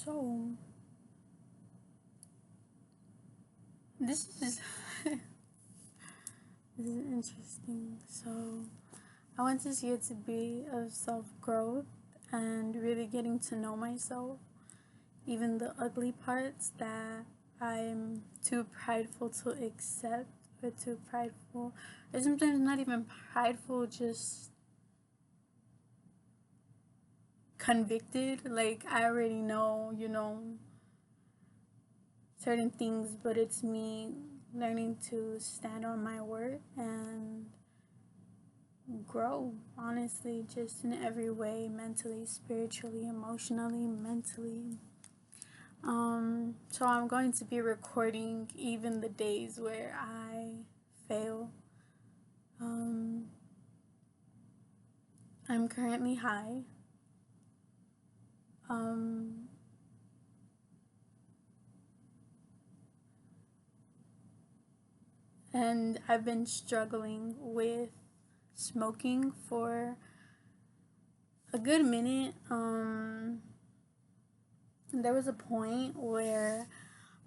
So, this is this is interesting. So, I want this year to be of self growth and really getting to know myself, even the ugly parts that I'm too prideful to accept, or too prideful, or sometimes not even prideful, just convicted. Like, I already know, certain things, but it's me learning to stand on my word and grow, honestly, just in every way, mentally, spiritually, emotionally, mentally. So I'm going to be recording even the days where I fail. Um, I'm currently high. Um, and I've been struggling with smoking for a good minute. There was a point where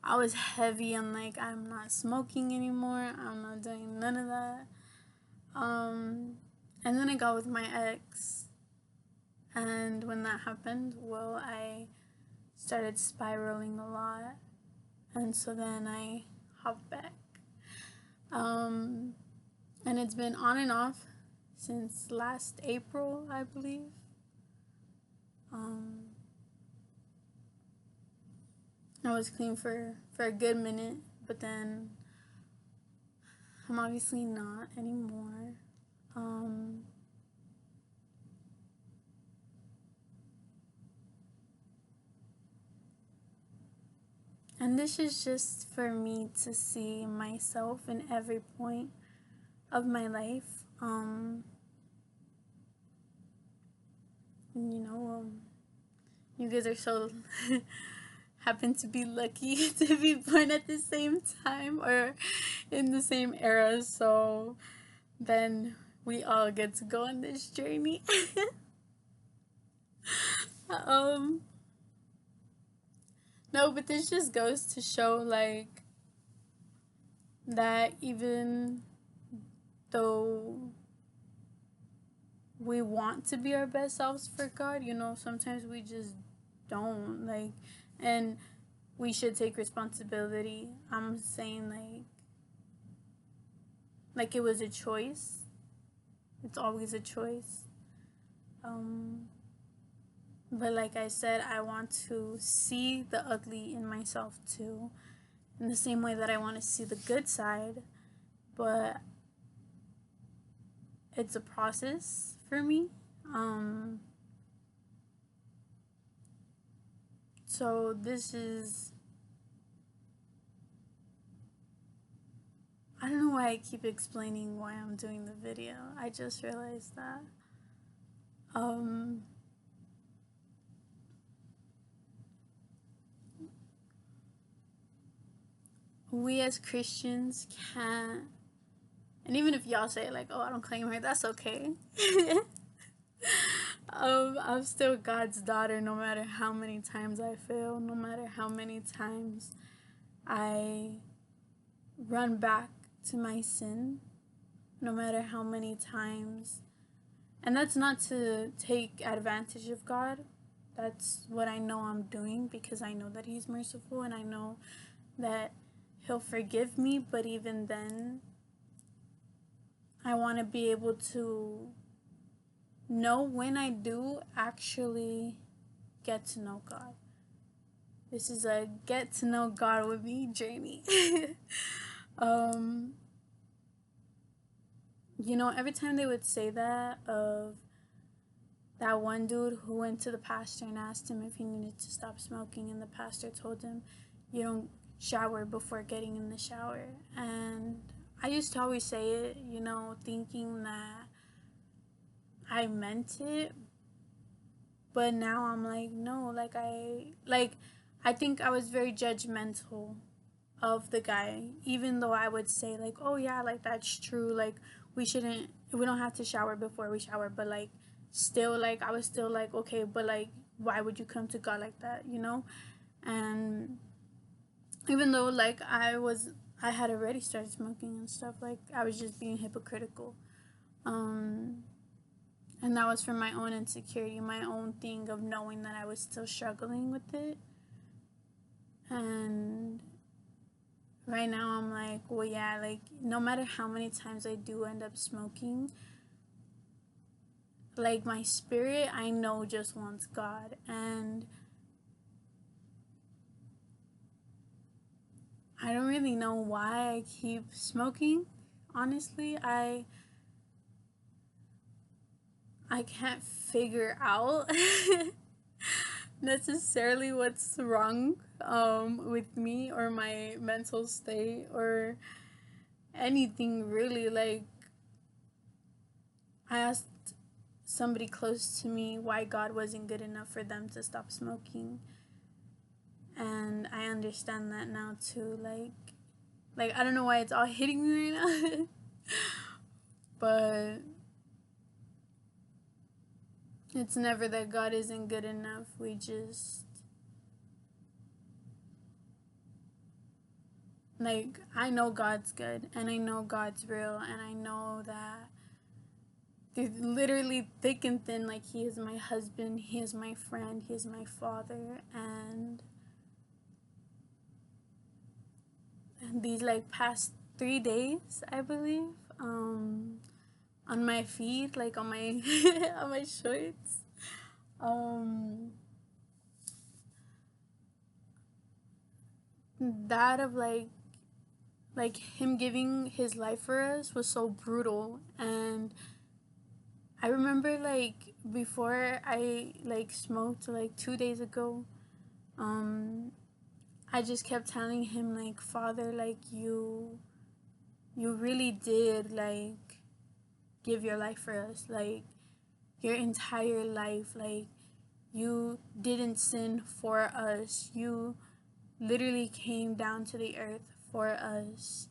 I was heavy on like I'm not smoking anymore. I'm not doing none of that. Um, and then I got with my ex, and when that happened, well, I started spiraling a lot, and so then I hopped back. Um, and it's been on and off since last April, I believe. Um, I was clean for a good minute, but then I'm obviously not anymore. Um, and this is just for me to see myself in every point of my life. You know, you guys are so happen to be lucky to be born at the same time or in the same era. So then we all get to go on this journey. um, no, but this just goes to show like that even though we want to be our best selves for God, sometimes we just don't and we should take responsibility. I'm saying like it was a choice. It's always a choice. Um, but like I said, I want to see the ugly in myself too, in the same way that I want to see the good side. But it's a process for me. Um, so this is, I don't know why I keep explaining why I'm doing the video. I just realized that. Um, we as Christians can't, and even if y'all say like, oh, I don't claim her, that's okay. I'm still God's daughter no matter how many times I fail, no matter how many times I run back to my sin, no matter how many times. And that's not to take advantage of God. That's what I know I'm doing because I know that He's merciful and I know that He'll forgive me. But even then, I want to be able to know when I do actually get to know God. This is a get to know God with me journey. um, every time they would say that of that one dude who went to the pastor and asked him if he needed to stop smoking, and the pastor told him, you don't shower before getting in the shower. And I used to always say it, thinking that I meant it, but now I'm like, no, I think I was very judgmental of the guy, even though I would say like, oh yeah, like that's true, like we don't have to shower before we shower, but like still like, I was still like, okay, but like, why would you come to God like that, you know? And even though like I had already started smoking and stuff, like I was just being hypocritical. Um, and that was from my own insecurity, my own thing of knowing that I was still struggling with it. And right now I'm like, well, yeah, like no matter how many times I do end up smoking, like my spirit, I know just wants God. And I don't really know why I keep smoking. Honestly, I can't figure out necessarily what's wrong with me or my mental state or anything really. Like, I asked somebody close to me why God wasn't good enough for them to stop smoking, and I understand that now too. Like I don't know why it's all hitting me right now, but it's never that God isn't good enough. We just, like, I know God's good and I know God's real and I know that through literally thick and thin, like, He is my husband, He is my friend, He is my father. And these like past 3 days, I believe, on my feed, like on my on my shorts, that of like Him giving His life for us was so brutal. And I remember like before I like smoked like 2 days ago, um I just kept telling Him like, Father, like you really did like give your life for us, like your entire life, like you didn't sin for us, you literally came down to the earth for us.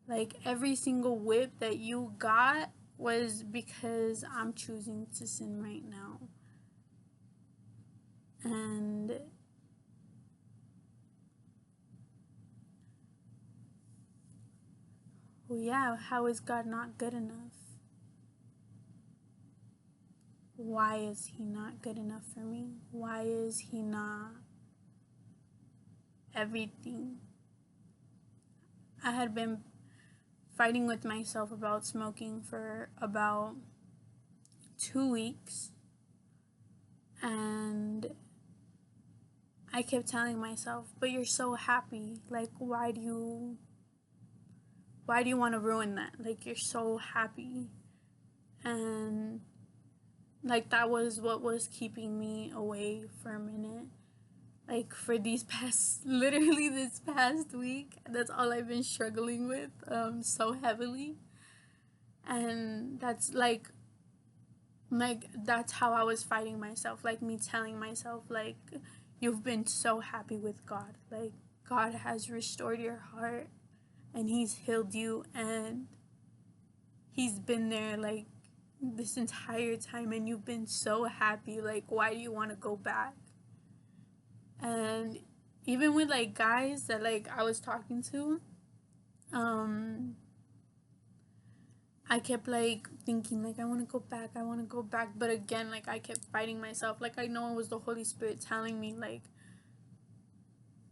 Like every single whip that you got was because I'm choosing to sin right now. And well, yeah, how is God not good enough? Why is He not good enough for me? Why is He not everything? I had been fighting with myself about smoking for about 2 weeks, and I kept telling myself, but you're so happy, like why do you want to ruin that? Like you're so happy. And like that was what was keeping me away for a minute. Like for these past literally this past week, that's all I've been struggling with so heavily. And that's like that's how I was fighting myself, like me telling myself like, you've been so happy with God, like God has restored your heart and He's healed you and He's been there like this entire time and you've been so happy, like why do you want to go back? And even with like guys that like I was talking to, I kept like thinking like I want to go back, I want to go back, but again like I kept fighting myself. Like I know it was the Holy Spirit telling me like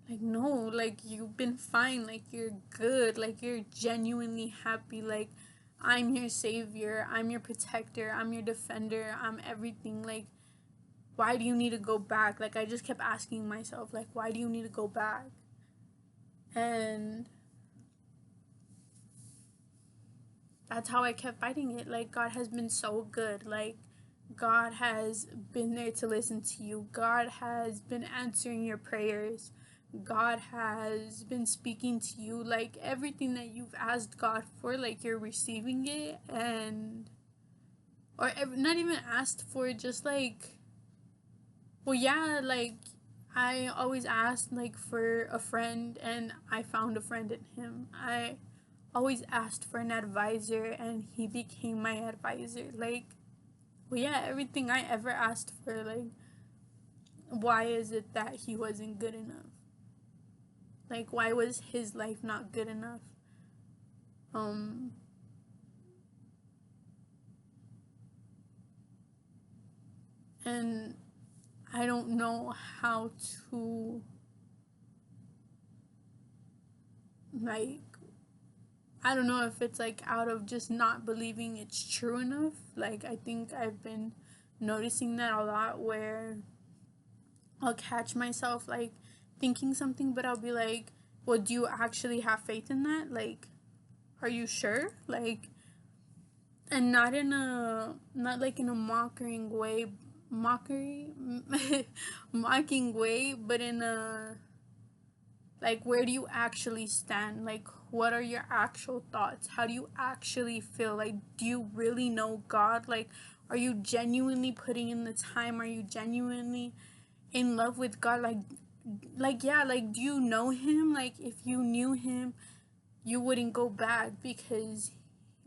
no, like you've been fine, like you're good, like you're genuinely happy, like I'm your savior, I'm your protector, I'm your defender, I'm everything. Like why do you need to go back? Like I just kept asking myself like, why do you need to go back? And that's how I kept fighting it. Like God has been so good. Like God has been there to listen to you. God has been answering your prayers. God has been speaking to you. Like everything that you've asked God for, like you're receiving it. And or not even asked for, just like, well, yeah, like I always asked like for a friend and I found a friend in Him. I always asked for an advisor and He became my advisor. Like Well, yeah, everything I ever asked for, like, why is it that he wasn't good enough? Like, why was his life not good enough? Um, and I don't know how to, like, I don't know if it's like out of just not believing it's true enough. Like, I think I've been noticing that a lot where I'll catch myself like thinking something, but I'll be like, well, do you actually have faith in that? Like, are you sure? Like, and not in a, not like in a mockery, mocking way, but in a, like, where do you actually stand? Like, what are your actual thoughts? How do you actually feel? Like, do you really know God? Like, are you genuinely putting in the time? Are you genuinely in love with God? Like, yeah, like, do you know him? Like, if you knew him, you wouldn't go back because,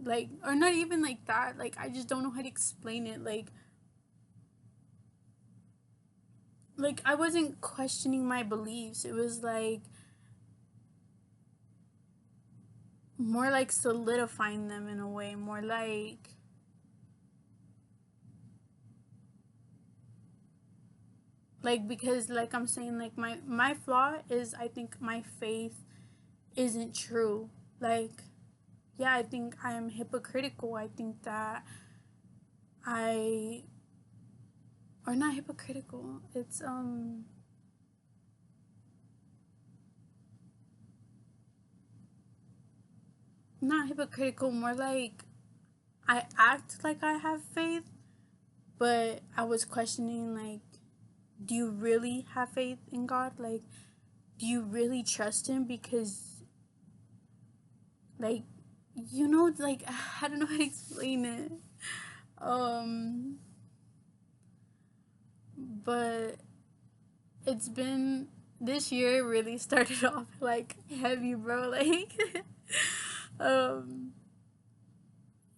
like, or not even like that. Like, I just don't know how to explain it. Like I wasn't questioning my beliefs. It was like more like solidifying them in a way, more like because like I'm saying, like my flaw is I think my faith isn't true. Like, yeah, I think I'm hypocritical. I think that I, or not hypocritical. It's not hypocritical, more like I act like I have faith, but I was questioning, like, do you really have faith in God? Like, do you really trust him? Because, like, like, I don't know how to explain it. Um, but it's been, this year really started off like heavy, bro. Like, um,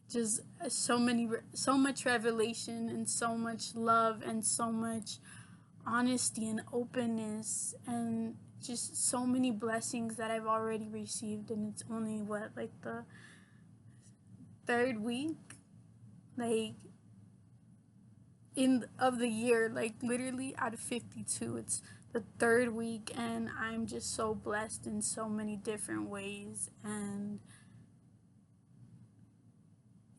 just so much revelation and so much love and so much honesty and openness and just so many blessings that I've already received, and it's only what, like, the third week, like, in of the year, like literally out of 52, it's the third week, and I'm just so blessed in so many different ways, and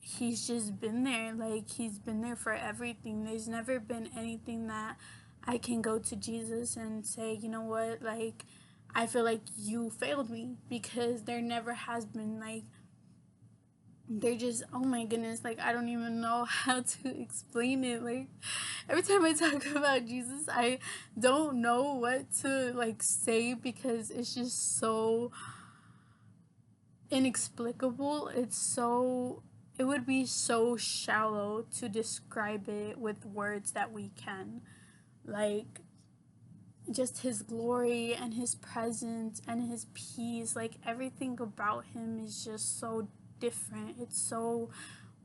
he's just been there. Like, he's been there for everything. There's never been anything that I can go to Jesus and say, you know what, like, I feel like you failed me, because there never has been. Like, they're just, oh my goodness, like, I don't even know how to explain it. Like, every time I talk about Jesus, I don't know what to, like, say, because it's just so inexplicable. It would be so shallow to describe it with words that we can. Like, just his glory and his presence and his peace, like, everything about him is just so different. It's so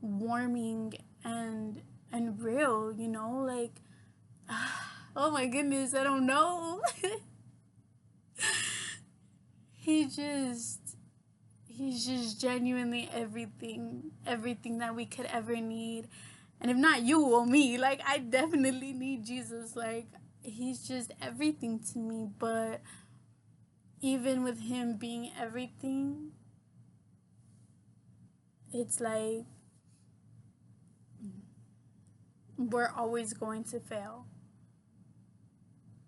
warming and real, like, oh my goodness, I don't know. he just he's just genuinely everything that we could ever need. And if not you, or me, like, I definitely need Jesus. Like, he's just everything to me. But even with him being everything, it's like we're always going to fail.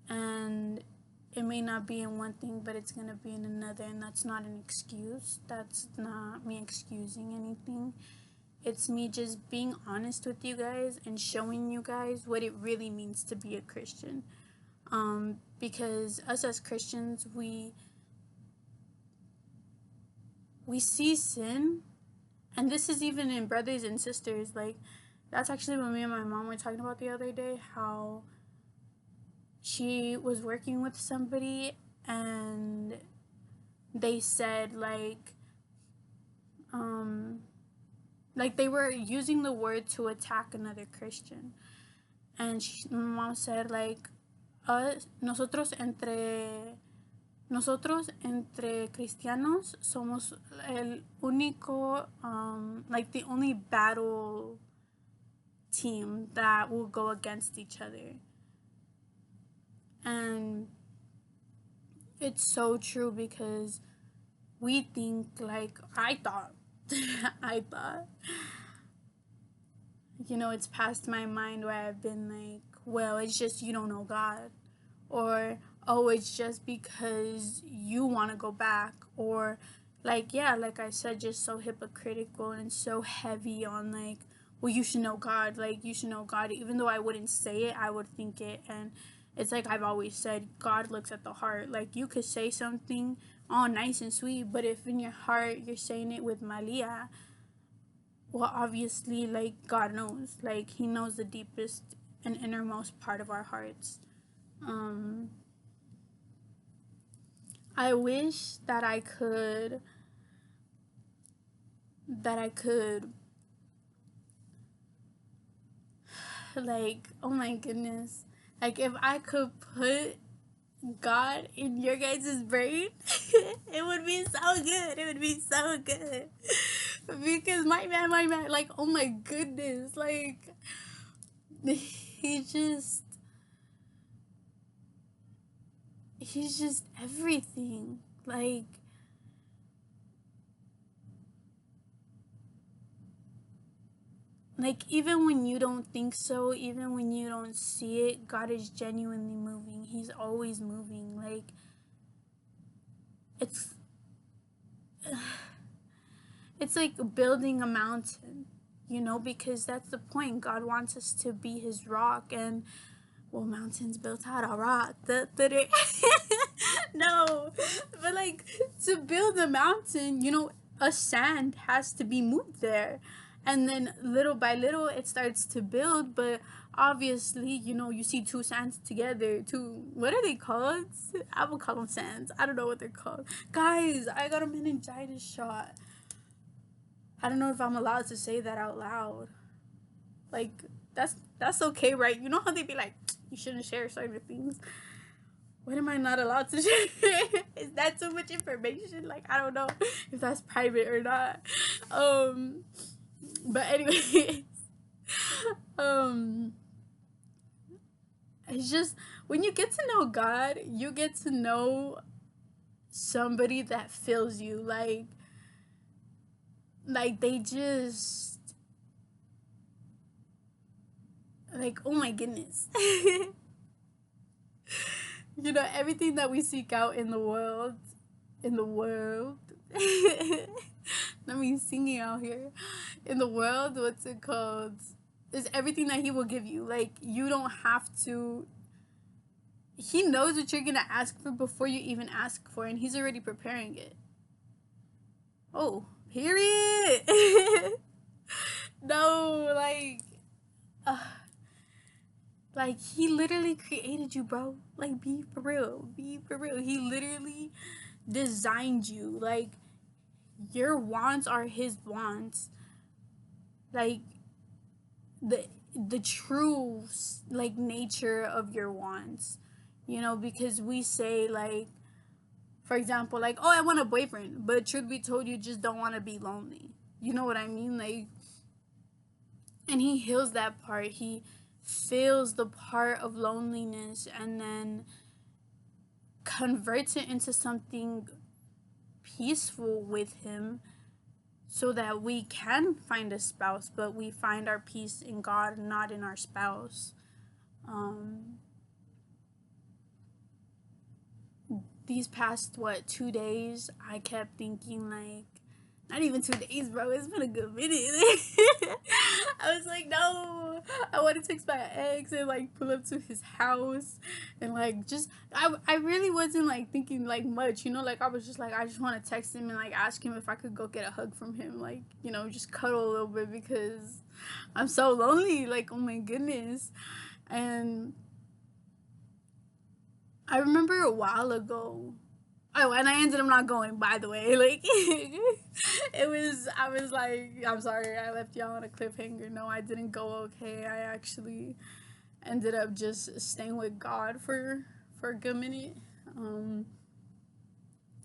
And it may not be in one thing, but it's going to be in another. And that's not an excuse. That's not me excusing anything. It's me just being honest with you guys and showing you guys what it really means to be a Christian. Because us as Christians, we see sin, and this is even in brothers and sisters. Like, that's actually what me and my mom were talking about the other day, how she was working with somebody and they said, like, um Like, they were using the word to attack another Christian. And my mom said, like, nosotros entre cristianos somos el único, like, the only battle team that will go against each other. And it's so true, because we think, like, I thought, it's past my mind where I've been like, well, it's just you don't know God. Or, oh, it's just because you want to go back. Or, like, yeah, like I said, just so hypocritical and so heavy on, like, well, you should know God. Like, you should know God. Even though I wouldn't say it, I would think it. And it's like I've always said, God looks at the heart. Like, you could say something all nice and sweet, but if in your heart you're saying it with malia, well, obviously, like, God knows. Like, he knows the deepest and innermost part of our hearts. I wish that I could like, oh my goodness, like, if I could put God in your guys' brain, it would be so good. It would be so good. Because my man, like, oh my goodness, like, he's just everything. Like, even when you don't think so, even when you don't see it, God is genuinely moving. He's always moving. Like, it's it's like building a mountain, because that's the point. God wants us to be his rock, and, well, mountains built out of rock. No, but, like, to build a mountain, a sand has to be moved there. And then little by little it starts to build, but obviously, you see two sands together. What are they called? I will call them sands. I don't know what they're called. Guys, I got a meningitis shot. I don't know if I'm allowed to say that out loud. Like, that's okay, right? You know how they be like, you shouldn't share certain things. What am I not allowed to share? Is that too much information? Like, I don't know if that's private or not. But anyways, it's just, when you get to know God, you get to know somebody that fills you. Like they just, like, oh my goodness. Everything that we seek out in the world, let me singing out here, in the world, what's it called, is everything that he will give you. Like, you don't have to, he knows what you're gonna ask for before you even ask for it, and he's already preparing it. Oh, period. No, like, he literally created you, bro. Like, be for real. He literally designed you. Like, your wants are his wants. Like, the true, like, nature of your wants. Because we say, like, for example, like, oh, I want a boyfriend. But truth be told, you just don't want to be lonely. You know what I mean? Like, and he heals that part. He feels the part of loneliness and then converts it into something peaceful with him, so that we can find a spouse, but we find our peace in God, not in our spouse. These past 2 days, I kept thinking, like, not even 2 days, bro. It's been a good minute. I was like, no, I want to text my ex and, like, pull up to his house and, like, just, I really wasn't, like, thinking, like, much, like, I was just like, I just want to text him and, like, ask him if I could go get a hug from him, like, just cuddle a little bit, because I'm so lonely, like, oh my goodness. And I remember a while ago, Oh, and I ended up not going, by the way. Like, I was like, I'm sorry, I left y'all on a cliffhanger. No, I didn't go okay. I actually ended up just staying with God for a good minute. Um,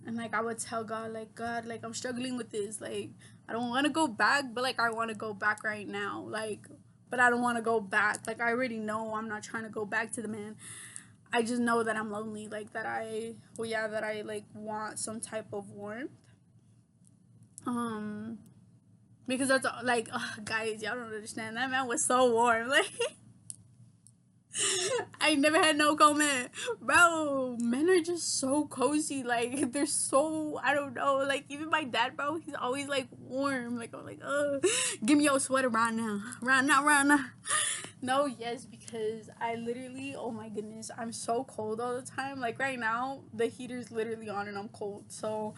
and like, I would tell God, like, God, like, I'm struggling with this. Like, I don't want to go back, but like, I want to go back right now. Like, but I don't want to go back. Like, I already know I'm not trying to go back to the man. I just know that I'm lonely, like that I like want some type of warmth. Um, because that's like, guys, y'all don't understand. That man was so warm. Like, I never had no comment, bro. Men are just so cozy. Like, they're so, I don't know. Like, even my dad, bro, he's always like warm. Like, I'm like, give me your sweater right now, right now, right now. No, yes, because I literally, oh my goodness, I'm so cold all the time. Like right now, the heater's literally on and I'm cold. So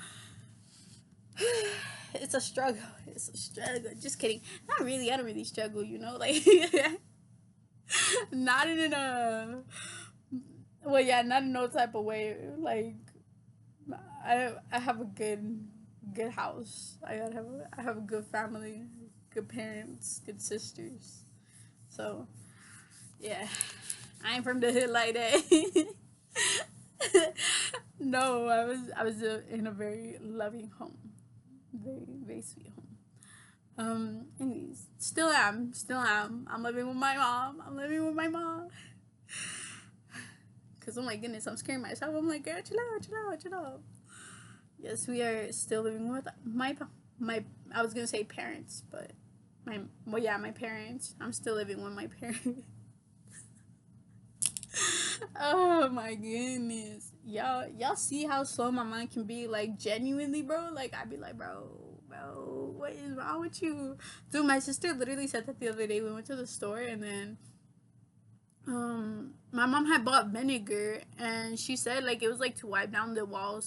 it's a struggle. It's a struggle. Just kidding. Not really. I don't really struggle, you know? Like, not in a, well, yeah, not in no type of way. Like, I have a good house. I have a good family, good parents, good sisters. So, yeah. I ain't from the hood like that. No, I was in a very loving home, very sweet home. Anyways, still am. I'm living with my mom. I'm living with my mom. Cause oh my goodness, I'm scaring myself. I'm like, girl, chill out, chill out, chill out. Yes, we are still living with my. I was gonna say parents, but my parents. I'm still living with my parents. Oh my goodness. Y'all see how slow my mind can be, like genuinely, bro? Like I'd be like, bro, what is wrong with you? Dude, my sister literally said that the other day. We went to the store and then my mom had bought vinegar and she said like it was like to wipe down the walls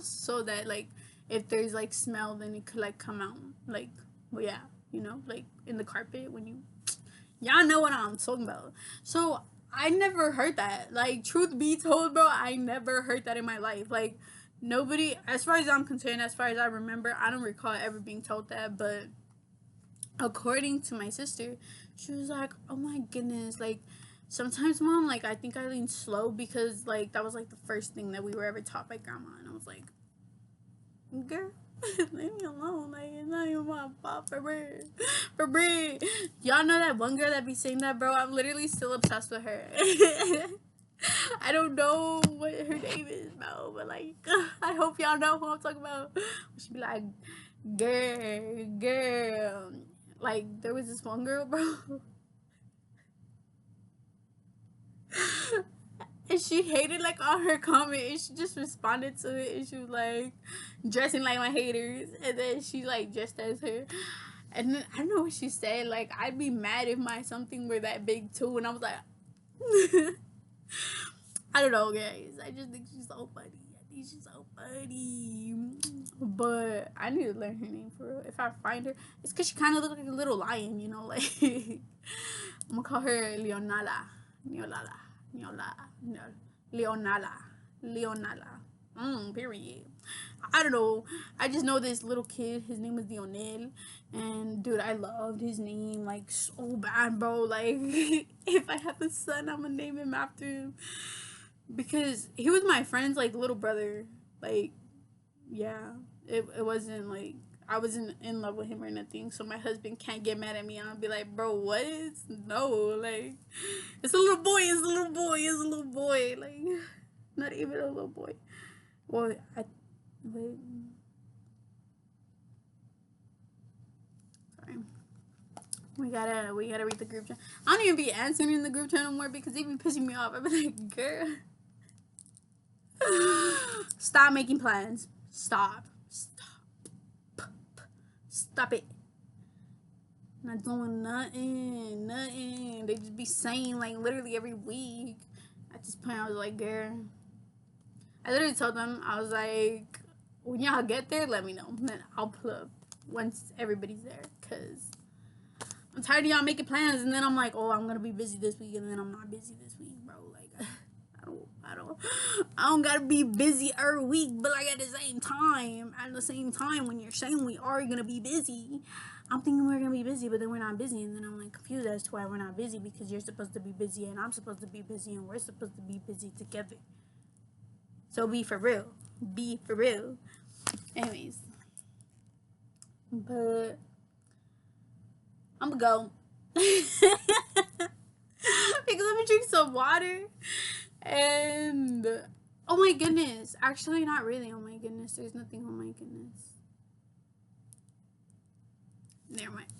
so that like if there's like smell then it could like come out. Like well yeah, you know, like in the carpet when you y'all know what I'm talking about. So I never heard that. Like, truth be told, bro, I never heard that in my life. Like, nobody, as far as I'm concerned, as far as I remember, I don't recall ever being told that. But according to my sister, she was like, oh my goodness, like, sometimes, mom, like, I think I lean slow because, like, that was, like, the first thing that we were ever taught by grandma. And I was like, girl, leave me alone. Like, it's not even my fault for bread. For bread. Y'all know that one girl that be saying that, bro? I'm literally still obsessed with her. I don't know what her name is, bro, but like, I hope y'all know who I'm talking about. She be like, girl. Like, there was this one girl, bro. And she hated like all her comments and she just responded to it and she was like dressing like my haters and then she like dressed as her and then I don't know what she said, like I'd be mad if my something were that big too and I was like I don't know guys, I just think she's so funny. I think she's so funny, but I need to learn her name for real. If I find her, it's because she kind of looks like a little lion, you know, like I'm gonna call her Leonala. Neolala. Neola. No. Leonala. Leonala. Period. I don't know. I just know this little kid. His name was Lionel. And dude, I loved his name like so bad, bro. Like, if I have a son, I'm gonna name him after him. Because he was my friend's like little brother. Like, yeah. It wasn't like I wasn't in love with him or nothing, so my husband can't get mad at me and I'll be like, bro, what? No, like, it's a little boy, it's a little boy, it's a little boy, like, not even a little boy. Well, wait, sorry. We gotta read the group chat. I don't even be answering in the group chat no more because they be pissing me off. I be like, girl, stop making plans. Stop. Stop it. Not doing nothing. They just be saying like literally every week. At this point, I was like, girl. I literally told them, I was like, when y'all get there, let me know. Then I'll pull up once everybody's there. Because I'm tired of y'all making plans. And then I'm like, oh, I'm going to be busy this week. And then I'm not busy this week, bro. Like, I don't gotta be busy every week, but like at the same time, when you're saying we are gonna be busy, I'm thinking we're gonna be busy, but then we're not busy, and then I'm like confused as to why we're not busy, because you're supposed to be busy and I'm supposed to be busy and we're supposed to be busy together. So be for real. Be for real. Anyways. But I'm gonna go. Because let me drink some water. And oh my goodness. Actually, not really. Oh my goodness. There's nothing. Oh my goodness. Never mind.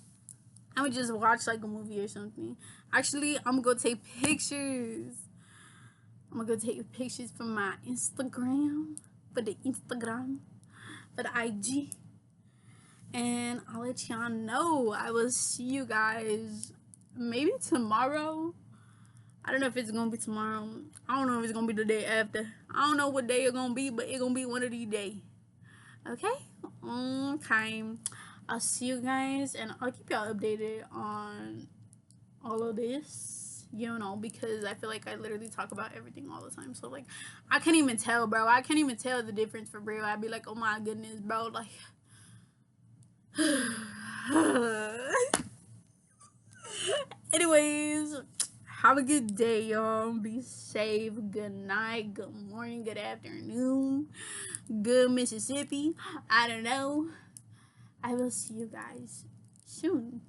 I would just watch like a movie or something. Actually, I'm gonna go take pictures. I'm gonna go take pictures for my Instagram. For the IG. And I'll let y'all know. I will see you guys maybe tomorrow. I don't know if it's gonna be tomorrow. I don't know if it's gonna be the day after. I don't know what day it's gonna be, but it's gonna be one of these days. Okay? Okay. I'll see you guys, and I'll keep y'all updated on all of this, you know, because I feel like I literally talk about everything all the time. So, like, I can't even tell, bro. I can't even tell the difference for real. I'd be like, oh my goodness, bro. Like, anyways, have a good day, y'all. Be safe. Good night, good morning, good afternoon, good Mississippi. I don't know. I will see you guys soon.